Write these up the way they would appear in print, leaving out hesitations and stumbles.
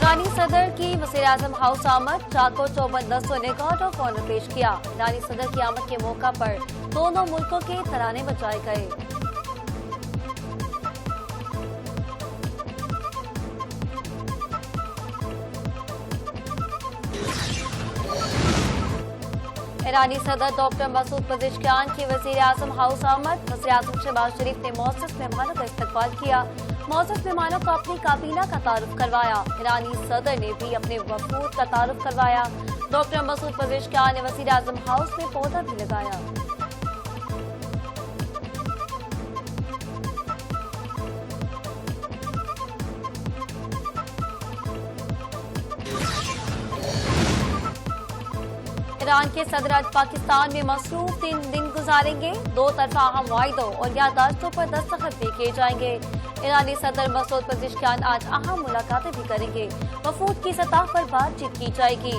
ईरानी सदर की वज़ीर-ए-आज़म हाउस आमद, चाको चौबंद दस्तों ने गार्ड ऑफ ऑनर पेश किया। ईरानी सदर की आमद के मौका पर दोनों मुल्कों के तराने बजाए गए। ईरानी सदर डॉक्टर मसूद पज़ेश्कियान की वज़ीर-ए-आज़म हाउस आमद, वज़ीर-ए-आज़म शहबाज शरीफ ने मोअज़्ज़ज़ मेहमानों का इस्तकबाल किया। मोअज़्ज़ज़ मेहमानों को अपनी काबीना का तारुफ करवाया। ईरानी सदर ने भी अपने वफूद का तारुफ करवाया। डॉक्टर मसूद पज़ेश्कियान ने वज़ीर-ए-आज़म हाउस में पौधा भी लगाया। ईरान के सदर आज पाकिस्तान में मसरूफ 3 दिन गुजारेंगे। दो तरफा अहम मुआहिदों और याददाश्तों पर दस्तखत भी किए जाएंगे। ईरानी सदर मसूद पज़ेश्कियान आज अहम मुलाकातें भी करेंगे। वफूद की सतह पर बातचीत की जाएगी।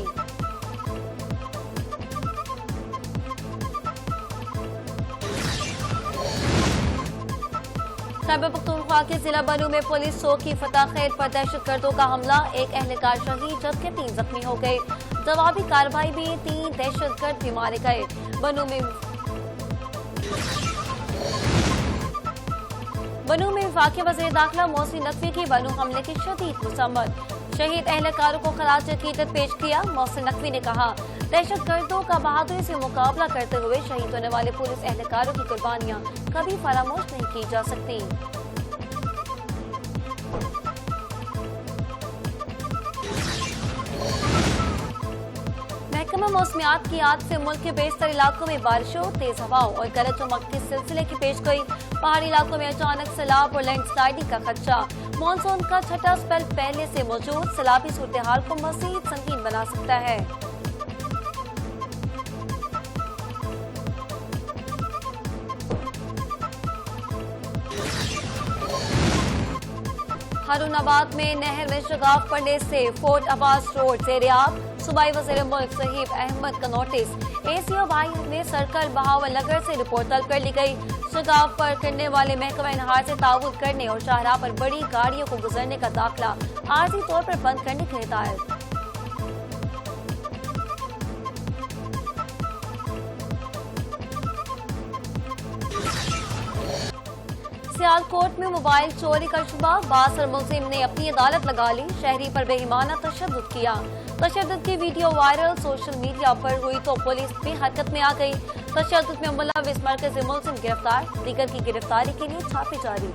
खैबर पख्तूनख्वा के जिला बन्नू में पुलिस चौकी फतह खैर पर दहशतगर्दों का हमला, एक एहलकार शहीद जबकि 3 जख्मी हो गए। जवाबी कार्रवाई में 3 दहशतगर्द भी मारे गए। बन्नू में वाक़िया वज़ीर दाखिला मोहसिन नकवी की बन्नू हमले की शदीद मज़म्मत, शहीद एहलकारों को खराज अकीदत पेश किया। मोहसिन नकवी ने कहा, दहशतगर्दों का बहादुरी से मुकाबला करते हुए शहीद होने वाले पुलिस एहलकारों की कुर्बानियां कभी फरामोश नहीं की जा सकती। महकमा मौसमियात की याद से मुल्क के बेशतर इलाकों में बारिशों, तेज हवाओं और गरज चमक के सिलसिले की पेशगोई। पहाड़ी इलाकों में अचानक सैलाब और लैंडस्लाइडिंग का खदशा। मानसून का छठा स्पेल पहले से मौजूद, सैलाबी सूरत हाल को मजीद संगीन बना सकता है। हारूनाबाद में नहर में शगाफ पड़ने से फोर्ट अब्बास रोड ज़ेर-ए-आब। सूबाई वज़ीर मुल्क सहीब अहमद का नोटिस ACOY में सर्कल बहावल नगर से रिपोर्ट तलब कर ली गई। शगाफ पर करने वाले महकमा इनहार से ताउन करने और शाहराह पर बड़ी गाड़ियों को गुजरने का दाखिला आर्जी तौर पर बंद करने की हिदायत। सियालकोट में मोबाइल चोरी का शुबा, बासर मुलजिम ने अपनी अदालत लगा ली। शहरी पर बेईमाना तशद्दुद किया। तशद्दुद की वीडियो वायरल सोशल मीडिया पर हुई तो पुलिस भी हरकत में आ गई। तशद्दुद में मुलविस मरकज़ी मुलजिम गिरफ्तार, दीगर की गिरफ्तारी के लिए छापे जारी।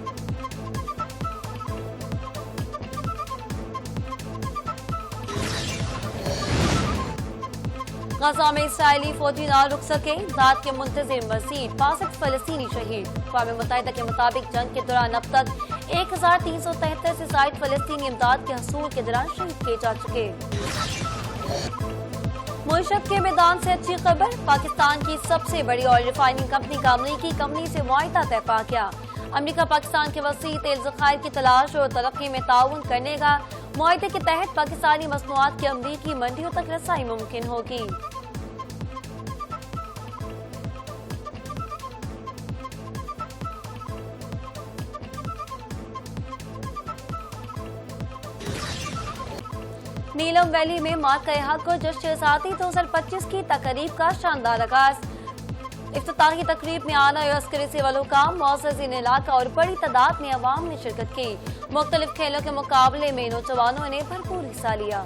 गजा में इसराइली फौजी ना रुक सके, इमदाद के मुंतजिर मजीद 65 फलस्तीनी शहीद। अक़वाम मुत्तहिदा के मुताबिक जंग के दौरान अब तक 1373 से ज़ायद फलस्तीनी इमदाद के हसूल के दौरान शहीद किए जा चुके। मुईशत के मैदान से अच्छी खबर, पाकिस्तान की सबसे बड़ी ऑयल रिफाइनिंग कंपनी का अमरीकी कंपनी से मुआहिदा तय पा गया। अमरीका पाकिस्तान के वसी तेल ज़खायर की तलाश और तरक्की में ताउन करने का मुआहिदे के तहत पाकिस्तानी मसनूआत की अमरीकी मंडियों तक रसाई मुमकिन होगी। नीलम वैली में मार्का-ए-हक और जश्न आज़ादी 2025 की तकरीब का शानदार आगाज। इफ्तिताही तकरीब में आला और अस्करी सिविल हुकाम, मुअज़्ज़ज़ीन इलाका और बड़ी तादाद में अवाम ने शिरकत की। मुख्तलिफ खेलों के मुकाबले में नौजवानों ने भरपूर हिस्सा लिया।